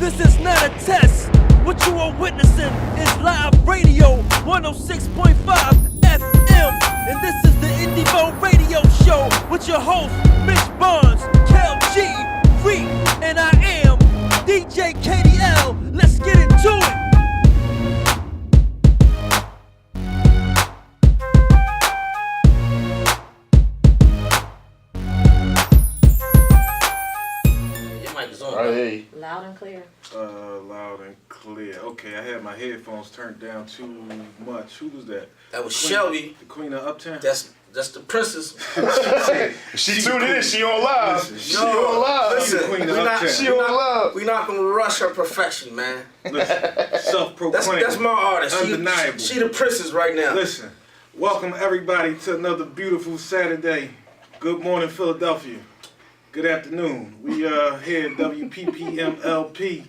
This is not a test. What you are witnessing is live radio 106.5 FM. And this is the Indieevo radio show with your host, Mitch, Bonz, Kel G, Reek, and I am DJ KDL. Let's get into it. Hey. Loud and clear. Loud and clear. Okay, I had my headphones turned down too much. Who was that? That was Shelby. The Queen of Uptown? That's the princess. She tuned in. She on live. She on live. Listen, She on live. we not gonna rush her perfection, man. Listen, self-proclaimed. That's my artist. Undeniable. She the princess right now. Listen, welcome everybody to another beautiful Saturday. Good morning, Philadelphia. Good afternoon. We here at WPPM LP,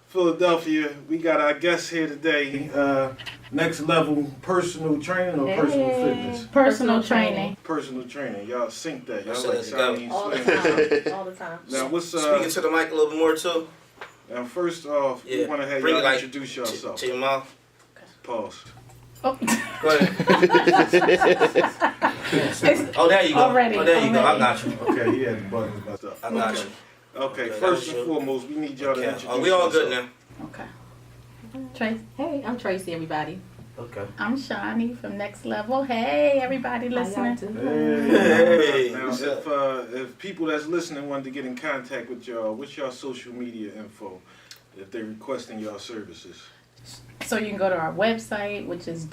Philadelphia. We got our guests here today. Next level personal training or personal fitness? Personal training. Personal training. Y'all sync that. Y'all That's like it, Siamese All the twins. time. All the time. Now what's Speaking to the mic a little bit more too. now first off, we Yeah. want to have Bring y'all it like introduce yourself. to your mouth. Pause. Oh. Go ahead. Oh, there you go. Already, oh, there you go. I already. got you. Okay, he had the buttons messed up. I got you. Okay, Okay, first that and was foremost, we need y'all to Okay. introduce Oh, we all good yourself. now. Okay. Tracy. Hey, I'm Tracy, everybody. Okay. I'm Shawnee from Next Level. Hey, everybody listening. Hey. Now, What's up? if people that's listening wanted to get in contact with y'all, what's y'all social media info if they're requesting y'all services? So you can go to our website, which is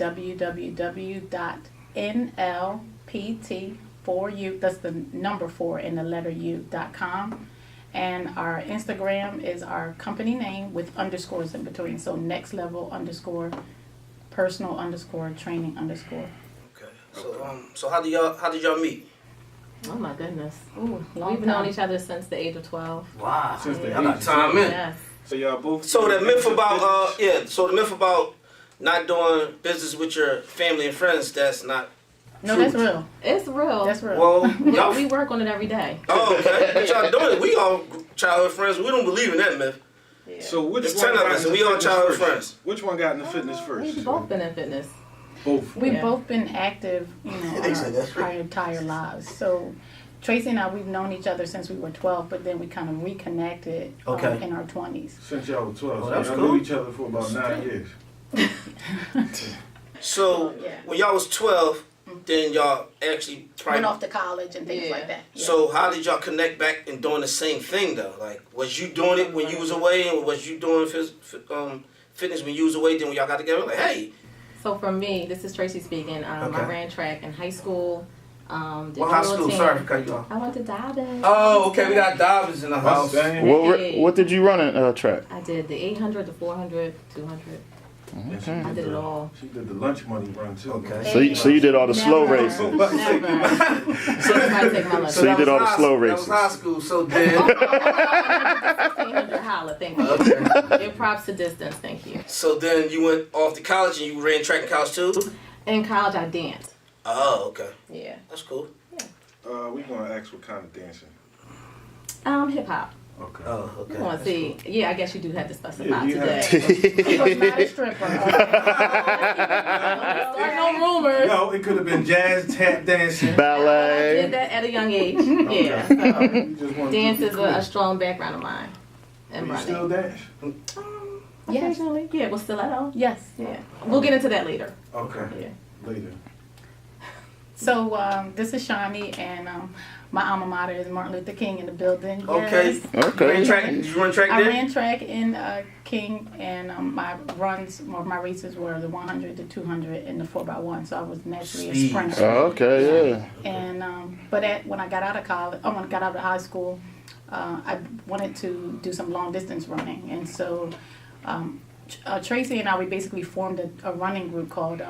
www.nlpt4u, that's the number 4 in the letter u.com. And our Instagram is our company name with underscores in between. So next level underscore, personal underscore, training underscore. Okay. So how did y'all meet? Oh my goodness. Ooh, long We've known time. each other since the age of 12. Wow. Since the I got age of time in. Yes. So y'all both. So the myth about So the myth about not doing business with your family and friends, that's not. No, true. that's real. It's real. That's real. Well, we y'all. work on it every day. Oh, okay. But y'all doing it. We all childhood friends. We don't believe in that myth. Yeah. So which It's one 10 of got us, into and we all fitness childhood first? friends. Which one got into fitness first? We've both been in fitness. Both. We've Yeah. both been active, They said that's our entire lives. So Tracy and I, we've known each other since we were 12, but then we kind of reconnected Okay. in our 20s. Since y'all were 12. Oh, So that's y'all cool. knew each other for about 9 years. So Yeah. when y'all was 12, then y'all actually Went off to college and things Yeah. like that. Yeah. So how did y'all connect back and doing the same thing though? Like, was you doing it when you was away, and was you doing fitness when you was away? Then when y'all got together, like, hey, So for me, this is Tracy speaking. I Okay. ran track in high school. Did what high drill school? team. Sorry for cutting you off. I went to Dobbins. Oh, okay, we got divers in the house. Dang. What did you run in track? I did the 800, the 400, 200. And she I did it the- all. She did the lunch money run too. Okay. So you did all the slow Never. races. Never. Everybody take my lunch. So you that did all was the high- slow That races. was high school. So then, 1,500 holla, thank you. okay. Give props to distance, thank you. So then you went off to college and you ran track in college too. In college, I danced. Oh, okay, Yeah. that's cool. We gonna ask what kind of dancing. Hip hop. Okay. Oh, okay. You want to see? Yeah, I guess you do have to specify you today. She was not a stripper. Start no rumors. No, it could have been jazz, tap dancing. I did Ballet. that at a young age. Okay. Yeah. So You just wanted to dance be is cool. a strong background of mine. And You still running. dance? Yes. Occasionally. Yeah, with stiletto. Yes. Yeah. We'll get into that later. Okay. Yeah. Later. So this is Shawnee, and my alma mater is Martin Luther King in the building. Okay. Yes. Okay. Ran track. Did you run track I there? ran track in King, and my runs, or my races were the 100, the 200, and the 4x1. So I was naturally a Speed. sprinter. Oh, okay, yeah. And but when I got out of college, when I got out of high school, I wanted to do some long distance running, and so Tracy and I, we basically formed a running group called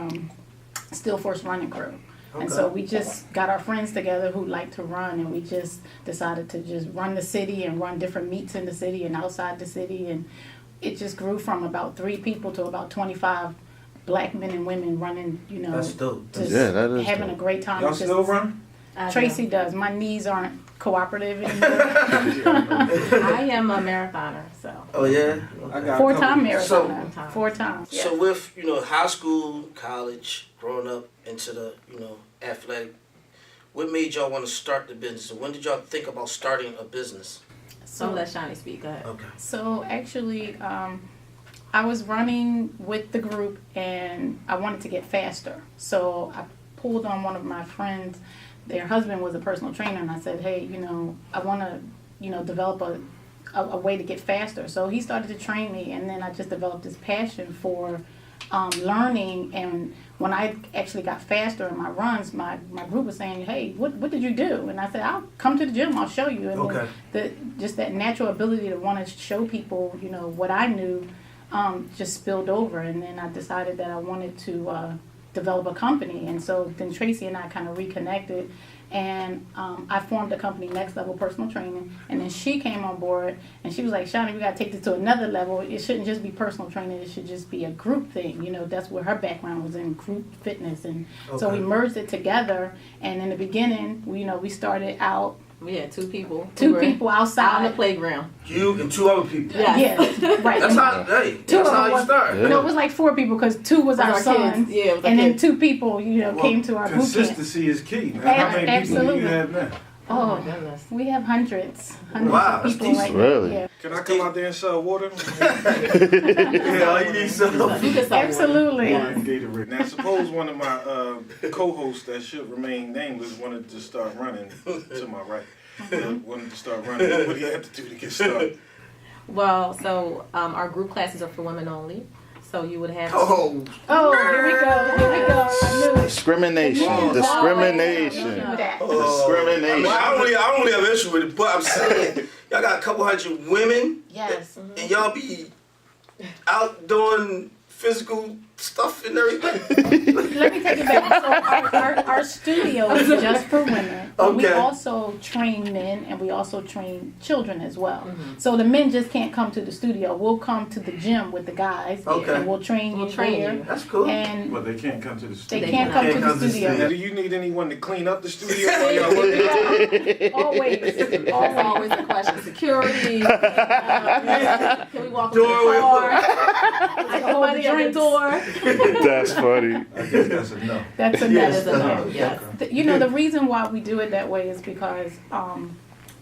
Steel Force Running Crew. And so we just got our friends together who like to run, and we just decided to just run the city and run different meets in the city and outside the city, and it just grew from about 3 people to about 25 black men and women running, That's dope. just Yeah, that is having dope. a great time. Y'all Just- still run? Tracy does. My knees aren't cooperative anymore. I I am a marathoner, so. Oh yeah. I got a 4-time couple- marathoner. 4 times. Yeah. So with high school, college, growing up into the athletic, what made y'all want to start the business? And when did y'all think about starting a business? So let Shani speak. Go ahead. Okay. So actually, I was running with the group and I wanted to get faster. So I pulled on one of my friends. Their husband was a personal trainer, and I said, hey, I want to, develop a way to get faster. So he started to train me, and then I just developed this passion for learning. And when I actually got faster in my runs, my group was saying, hey, what did you do? And I said, I'll come to the gym, I'll show you. And then just that natural ability to want to show people, what I knew just spilled over. And then I decided that I wanted to develop a company. And so then Tracy and I kind of reconnected, and I formed a company, Next Level Personal Training. And then she came on board, and she was like, Shani, we got to take this to another level. It shouldn't just be personal training. It should just be a group thing. That's where her background was, in group fitness. And so we merged it together. And in the beginning, we started out. We had 2 people. Two people outside on the playground. You and 2 other people. Yeah, right. That's how. Hey, that's how you start. No, it was like 4 people because 2 was our sons. Kids. Yeah, it was our and then kids. 2 people, came to our boot camp. Consistency is key, man. How many people do Absolutely. you have now? Oh, my goodness. we have hundreds Wow, of that's people decent. right now. Really? Yeah. Can I come out there and sell water? Yeah, all you need is some. You can start Absolutely. Gatorade. Now, suppose one of my co-hosts that should remain nameless wanted to start running to my right. Wanted to start running. What would he have to do to get started? Well, so our group classes are for women only. So you would have to. Oh, Here we go. I knew it. Discrimination. Discrimination. Discrimination. I don't have an issue with it, but I'm saying y'all got a couple hundred women, Yes. and y'all be out doing physical stuff and everything. Let me take it back. So our studio is just for women. But we Okay. also train men, and we also train children as well. So the men just can't come to the studio. We'll come to the gym with the guys, Okay. and we'll train We'll you train there. you. That's cool. And Well, they can't come to the they studio. can't come Can't to come the to the studio. Now, do you need anyone to clean up the studio while y'all working? Always. That's always the question. Security. Can we walk Door through the car? I can hold the Somebody at the drinks. door. That's funny. I guess that's a no. That's a Yes, no. That is a no, yes. The reason why we do it that way is because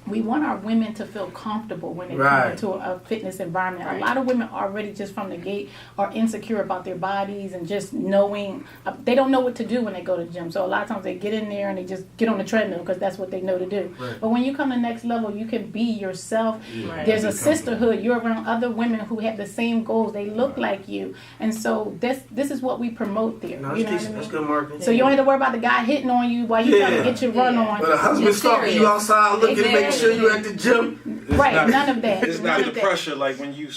we want our women to feel comfortable when they Right. come into a fitness environment. Right. A lot of women already just from the gate are insecure about their bodies and just knowing they don't know what to do when they go to the gym. So a lot of times they get in there and they just get on the treadmill because that's what they know to do. Right. But when you come to the next level, you can be yourself. Right. There's a sisterhood. You're around other women who have the same goals. They look like you, and so this is what we promote there. No, You that's know decent. what I That's mean? good marketing. So you don't have to worry about the guy hitting on you while you trying to get your run Yeah. on. But a husband It's stalking you serious. outside looking to make sure you at the gym. Right, not- none of that. It's None not of the that. pressure like when you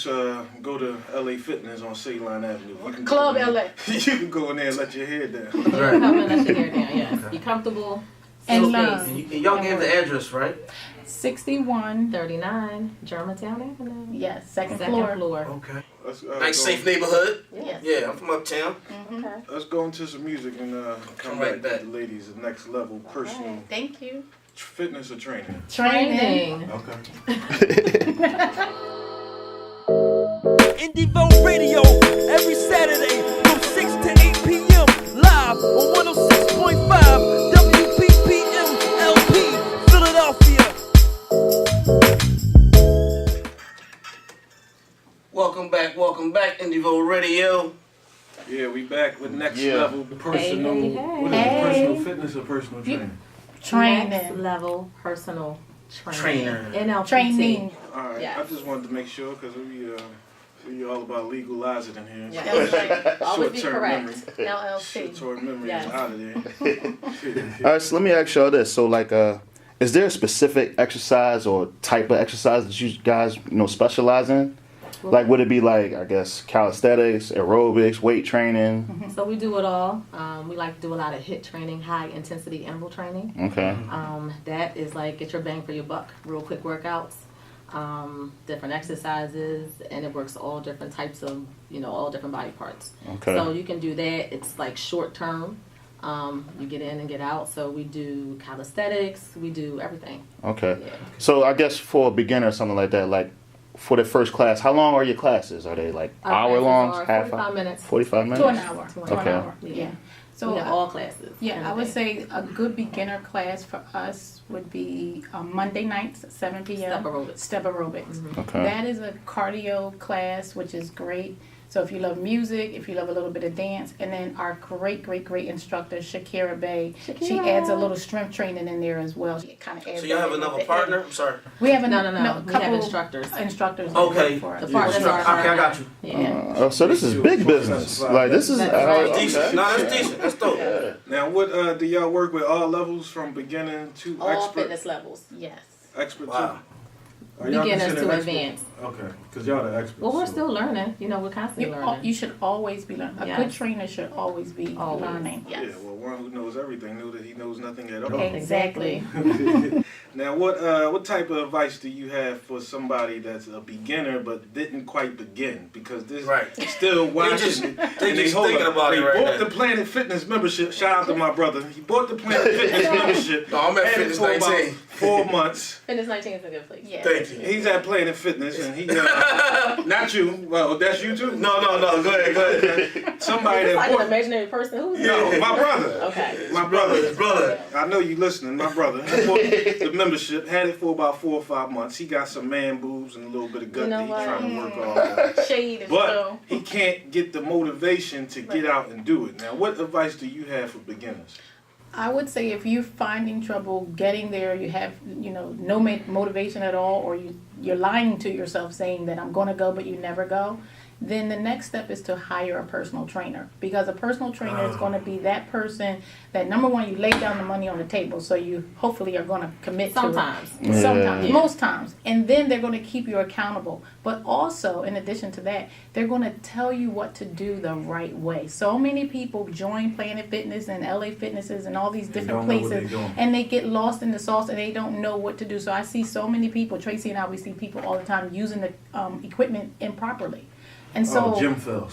go to LA Fitness on Ceylon Avenue. You can Club go in- LA. You can go in there and let your hair down. Come and let your hair down, yes. Be comfortable. And Safe learn. space. And y'all gave the address, right? 61. 39 Germantown Avenue. Yes, second Second floor. floor. Okay. Let's, Nice, safe neighborhood. Yes. Yeah, I'm from uptown. Let's go into some music and come right back back. to the ladies. The next level, personal Thank you. fitness or training. Training. Okay. Indieevo Radio every Saturday from 6 to 8 p.m. live on 106.5 WPPM LP Philadelphia. Welcome back, Indieevo Radio. Yeah, we back with next Yeah. level personal. Hey, hey, What is it, hey. personal fitness or personal You- training? Next Training. level personal trainer. Trainer. NLPT. Training. All right, Yes. I just wanted to make sure because we all about legalizing in here. Yes. Always be Short-term correct. memory. LLC. Short-term memory Yes. is out of there. All right, so let me ask y'all this. So, like, is there a specific exercise or type of exercise that you guys, specialize in? Like, would it be like, I guess, calisthenics, aerobics, weight training? So we do it all. We like to do a lot of HIIT training, high intensity interval training. Okay. That is like get your bang for your buck, real quick workouts, different exercises, and it works all different types of, all different body parts. Okay. So you can do that. It's like short term. You get in and get out. So we do calisthenics. We do everything. Okay. Yeah. So I guess for a beginner or something like that, like for the first class, how long are your classes? Are they like Our hour long, classes are half 45 hour? minutes. 45 minutes? To an hour. To an To an Okay. hour. Yeah. Yeah. So we have all classes. Yeah, I would say a good beginner class for us would be Monday nights, 7 p.m. Step aerobics. Step aerobics. Okay. That is a cardio class, which is great. So if you love music, if you love a little bit of dance, and then our great instructor, Shakira Bay, she Shakira. adds a little strength training in there as well. She kind of adds. So y'all have another partner? I'm sorry. We have No. a We couple have instructors. Instructors that Okay. work for us. The partners are. Okay, I got you. Yeah. So this is big business. Like this is That's oh, right. okay. Decent. No, that's decent. That's dope. Now, what do y'all work with? All levels from beginning to All expert? fitness levels. Yes. Expert Wow. too? Are y'all Beginners considered to expert? advanced. Okay, because y'all the experts. Well, we're so- still learning. You know, we're constantly learning. You should always be learning. A Yes. good trainer should always be Always. learning. Yeah, Yes. well, one who knows everything knew that he knows nothing at all. Exactly. Now, what type of advice do you have for somebody that's a beginner but didn't quite begin because this Right. still watching just- it, they and just hold thinking up, about it they right bought now. the Planet Fitness membership. Shout out to my brother. He bought the Planet Fitness membership. No, I'm at had it Fitness for about 19. 4 months. Fitness 19 is a good place. Yeah. Thank you. He's at Planet Fitness, and he not you. Well, that's you too. No. Go ahead. Somebody It's that like an bought. imaginary person. Who's No, my brother. Okay. My brother. His brother. I know you listening, my brother. He bought the membership, had it for about 4 or 5 months. He got some man boobs and a little bit of gut You know that he's what? trying to work off. Shade is But low. he can't get the motivation to get out and do it. Now, what advice do you have for beginners? I would say if you're finding trouble getting there, you have no motivation at all, or you're lying to yourself saying that I'm going to go, but you never go. Then the next step is to hire a personal trainer, because a personal trainer is going to be that person that, number one, you lay down the money on the table, so you hopefully are going to commit Sometimes. to it. Sometimes, Yeah. most times, and then they're going to keep you accountable. But also, in addition to that, they're going to tell you what to do the right way. So many people join Planet Fitness and LA Fitnesses and all these different places, and they get lost in the sauce and they don't know what to do. So I see so many people, Tracy and I, we see people all the time using the equipment improperly. And so, Jim Phils.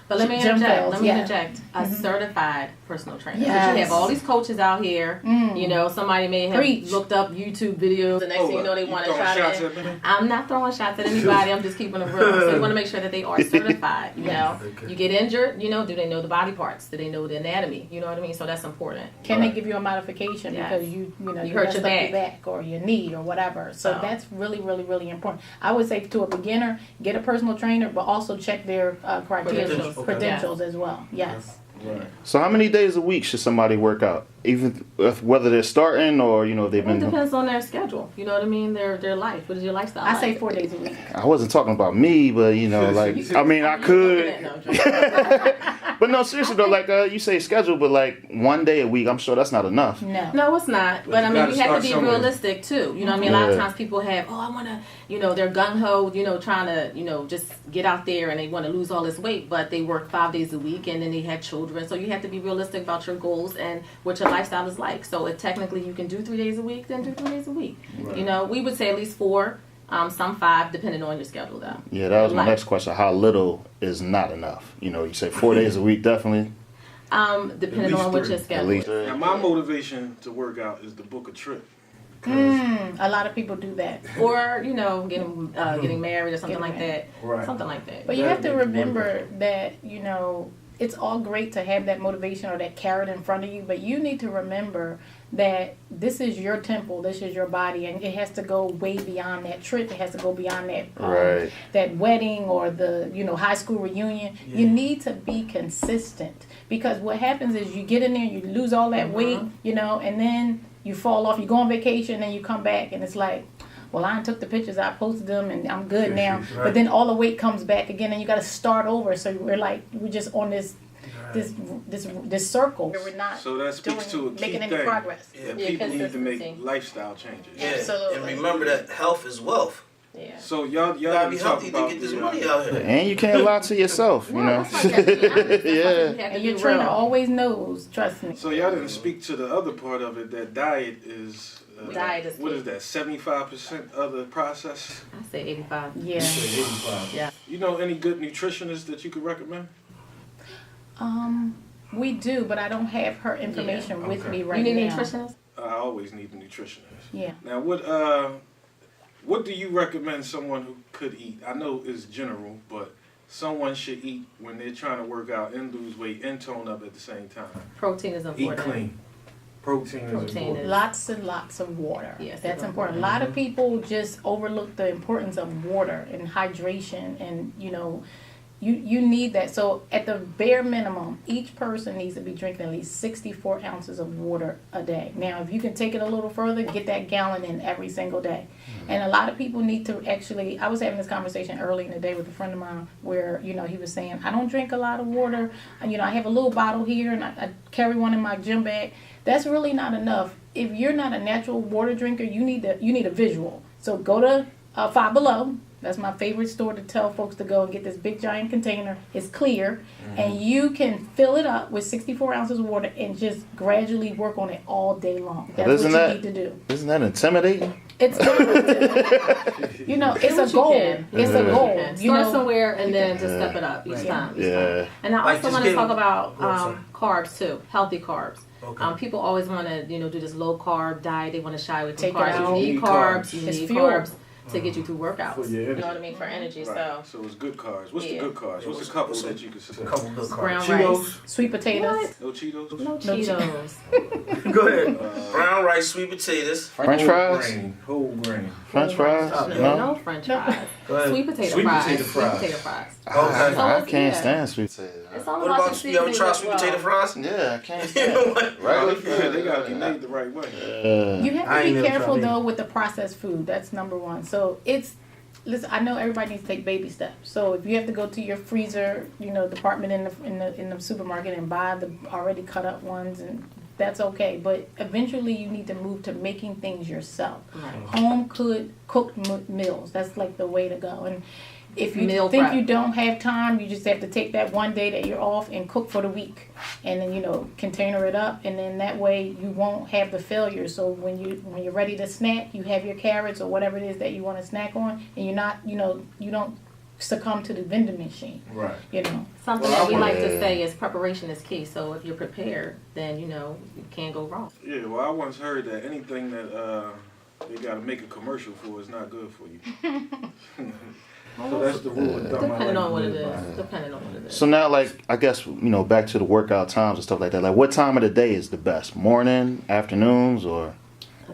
But let me Gym interject. fails, Let me yeah. interject. A certified personal trainer. Yes. Because you have all these coaches out here. You know, somebody may have Preach. looked up YouTube videos. The next thing you know, they want to try shots to. at me? I'm not throwing shots at anybody. I'm just keeping it real. So you want to make sure that they are certified. You know, you get injured. You know, do they know the body parts? Do they know the anatomy? You know what I mean? So that's important. can they give you a modification Yes. because you You hurt messed your up back. or your knee or whatever. So So. that's really, really, really important. I would say to a beginner, get a personal trainer, but also check their criteria, Credentials. credentials as well. Yes. Right. So how many days a week should somebody work out? Even if, whether they're starting or they've Well, it been. depends on their schedule. You know what I mean? Their life. What is your lifestyle? I say like? 4 days a week. I wasn't talking about me, but like I mean I could. No, I'm joking. But no, seriously though, like you say schedule, but like 1 day a week, I'm sure that's not enough. No. No, it's not. But I you mean, gotta we have to start be somewhere. realistic too. You know what I mean? A lot of Yeah. times people have, I want to, they're gung ho, trying to, just get out there and they want to lose all this weight, but they work 5 days a week and then they have children. So you have to be realistic about your goals and what your lifestyle is like. So if technically you can do 3 days a week, then do 3 days a week. Right. We would say at least 4, some 5, depending on your schedule though. Yeah, that was my Life. next question. How little is not enough? You say 4 days a week, definitely. Depending least on what 3, your At schedule least. is. Now, my motivation to work out is to book a trip. A lot of people do that. Or, getting married or something like that. Right. Something like that. But you That have to makes it remember that, it's all great to have that motivation or that carrot in front of you, but you need to remember that this is your temple, this is your body, and it has to go way beyond that trip. It has to go beyond that Right. that wedding or the high school reunion. You need to be consistent, because what happens is you get in there, you lose all that weight, and then you fall off. You go on vacation and you come back and it's like, well, I took the pictures, I posted them, and I'm good now. Right. But then all the weight comes back again, and you got to start over. So we're just on this circle. We're not So that speaks to a key making any thing. progress. That Yeah, people need to consistency. make lifestyle changes. Yeah. Absolutely. And remember that health is wealth. Yeah. So y'all You gotta be didn't talk healthy to about get this the, money out here. And you can't lie to yourself, you know. That's why you have to be honest. That's why Yeah. you have to And be your trainer real. always knows. Trust me. So y'all didn't speak to the other part of it. That diet is. Diet is what key. is that? 75% of the process. I say 85. Yeah. 85. Yeah. You know any good nutritionists that you could recommend? We do, but I don't have her information with me right You need now. a nutritionist? I always need a nutritionist. Yeah. Now, what do you recommend someone who could eat? I know it's general, but someone should eat when they're trying to work out and lose weight and tone up at the same time. Protein is important. Eat clean. Protein is important. Lots and lots of water. Yes, That's it's important. A lot of people just overlook the importance of water and hydration, and you need that. So at the bare minimum, each person needs to be drinking at least 64 ounces of water a day. Now, if you can take it a little further, get that gallon in every single day. And a lot of people need to actually, I was having this conversation early in the day with a friend of mine where, he was saying, I don't drink a lot of water. I have a little bottle here and I carry one in my gym bag. That's really not enough. If you're not a natural water drinker, you need a visual. So go to Five Below. That's my favorite store to tell folks to go and get this big giant container. It's clear, and you can fill it up with 64 ounces of water and just gradually work on it all day long. That's what you need to do. Isn't that intimidating? It's not it's a goal. It's a goal. Start somewhere and then just step it up each time. Yeah. And I Like also just want to give- talk about sorry. carbs too, healthy carbs. Okay. People always want to do this low carb diet. They want to shy away from Take it carbs. out. You need carbs. You It's need fuel. carbs to get you through workouts. For your You energy. know what I mean? For energy. Right. So it's good carbs. What's the Yeah. good carbs? What's a couple that you can say? A couple good Brown carbs. rice. Sweet potatoes. What? No Cheetos? No Cheetos. Go ahead. Brown rice, sweet potatoes. French fries? Whole grain. French fries? No French fries. Go ahead. Sweet potato Sweet fries. potato fries. Sweet potato fries. I So can't yeah. stand sweet potatoes. It's all What about about the you ever seasoning tried as sweet well. potato fries? Yeah, I can't You stand know it. what? Regular They gotta be made the right way. You have I to ain't be never careful tried though with the processed food. That's number one. So listen, I know everybody needs to take baby steps. So if you have to go to your freezer, department in the supermarket and buy the already cut up ones, and that's okay. But eventually you need to move to making things yourself. Right. Home cooked meals. That's like the way to go. And if you Meal think prep. you don't have time, you just have to take that one day that you're off and cook for the week, and then container it up, and then that way you won't have the failure. So when you're ready to snack, you have your carrots or whatever it is that you want to snack on, and you're not you don't succumb to the vending machine. Right. Something Well, that we I like wanna- to say is preparation is key. So if you're prepared, then you can't go wrong. Yeah, well, I once heard that anything that they gotta make a commercial for is not good for you. So that's the rule of thumb. I Depending like on what to it live by. is. Depending on what it is. So now, I guess, back to the workout times and stuff like that. Like, what time of the day is the best? Morning, afternoons, or?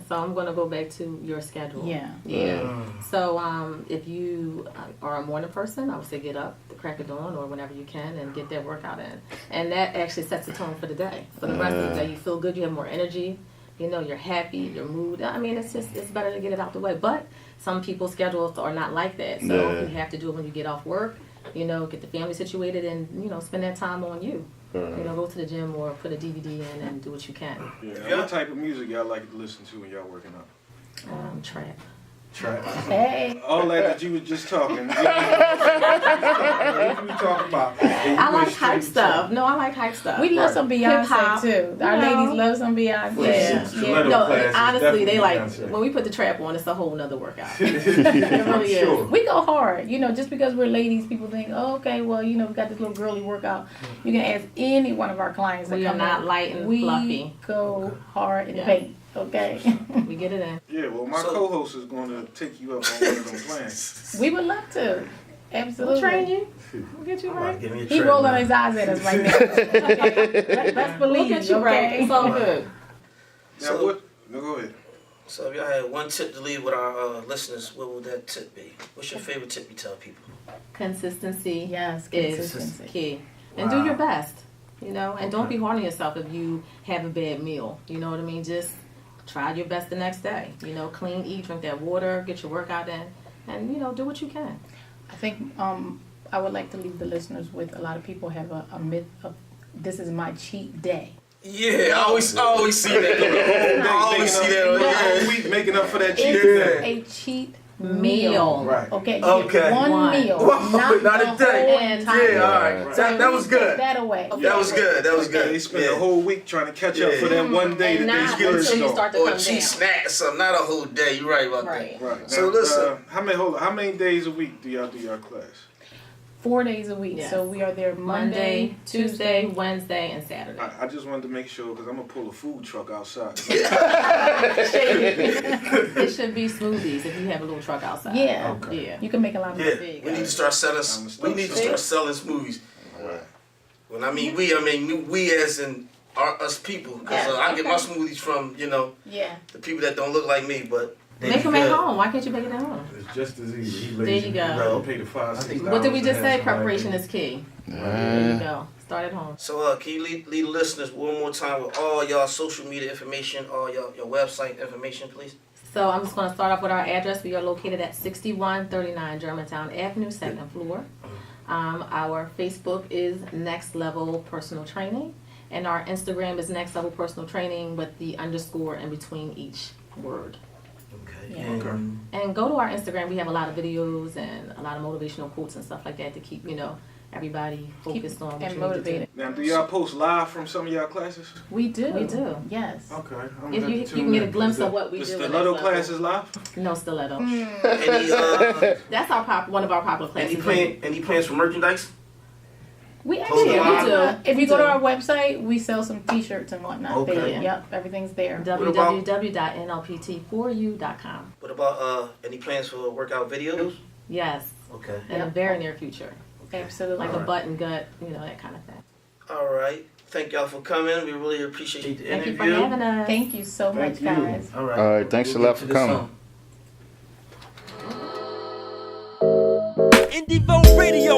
So I'm going to go back to your schedule. Yeah. Yeah. So if you are a morning person, I would say get up the crack of dawn or whenever you can and get that workout in. And that actually sets the tone for the day. For the rest of the day, you feel good, you have more energy, you're happy, your mood. I mean, it's better to get it out the way. But some people's schedules are not like that. So you have to do it when you get off work, get the family situated and, spend that time on you. Go to the gym or put a DVD in and do what you can. Yeah. What type of music y'all like to listen to when y'all working out? Trap. Trap. Hey. All that you were just talking. What you talking about? I like hype stuff. No, I like hype stuff. We love some Beyonce Hip-hop, too. Our ladies love some Beyonce. Yeah. Stiletto No, class is honestly, they like definitely Beyonce. when we put the trap on, it's a whole nother workout. It I'm really sure. is. We go hard, just because we're ladies, people think, oh, okay, well, we got this little girly workout. You can ask any one of our clients. We that are come not in. light and we fluffy. go hard in the Yeah. paint, okay? We get it in. Yeah, well, my So- co-host is going to take you up on one of them plans. We would love to. Absolutely. We'll train you. We'll get you I'm about to right. give me a He trip, rolling man. his eyes at us right now. Okay. Let's We'll believe, get you okay? right. It's all good. Now, So- what? No, go ahead. So if y'all had one tip to leave with our listeners, what would that tip be? What's your favorite tip you tell people? Consistency Yes, is consistency. key. And do your best. And don't be hard on yourself if you have a bad meal. You know what I mean? Just try your best the next day. Clean, eat, drink that water, get your workout in, and do what you can. I think I would like to leave the listeners with, a lot of people have a myth of, this is my cheat day. Yeah, I always see that. I always see that. The Yeah. whole week making up for that cheat It's day. a cheat meal. Right. Okay, you Okay. get one One. meal, Not not a the day. whole And entire Yeah, all day. right. So That was we take good. that away. That was good. That was They good. spend Yeah. the whole week trying to catch up for that one day And that not they skip until you the start to Or a come cheat down. snack or something, not a whole day. You're right about Right. Right. So Now, listen. how many days a week do y'all do your class? 4 days a week. Yes. So we are there Monday, Tuesday, Wednesday, and Saturday. I just wanted to make sure because I'm gonna pull a food truck outside. It should be smoothies if you have a little truck outside. Yeah. Okay. Yeah. You can make a lot of Yeah, money. we need to start selling. We need to start selling smoothies. When I mean we as in us people, because I get my smoothies from Yeah. the people that don't look like me, but they Make be them at good. home. Why can't you make it at home? It's just as easy. He There lazy. you go. He rather pay the $5-6 What did we to just have say? somebody Preparation make- is key. There you go. Start at home. So can you lead listeners one more time with all y'all social media information, all your website information, please? So I'm just going to start off with our address. We are located at 6139 Germantown Avenue, 2nd floor. Our Facebook is Next Level Personal Training, and our Instagram is Next Level Personal Training with the underscore in between each word. Okay. Yeah. And go to our Instagram. We have a lot of videos and a lot of motivational quotes and stuff like that to keep everybody focused on what and you need to do. motivated. Now, do y'all post live from some of y'all classes? We do. We do. Yes. Okay. I'm If gonna you have to can tune get a in. glimpse Is of the- what we the do. in stiletto Next Level. class is live? No stiletto. Any That's our one of our popular classes. any plans for merchandise? We Close actually, the line. if you We go to do. our website, we sell some T-shirts and whatnot. Okay. There. Yep, everything's there. www.nlpt4u.com. What about any plans for workout videos? Yes, Okay. in the very near future. Absolutely. Like a Alright. butt and gut, that kind of thing. All right. Thank y'all for coming. We really appreciate the Thank you interview. for having us. Thank you so Thank much, you. guys. All right. All right, thanks a lot for coming. Indieevo Radio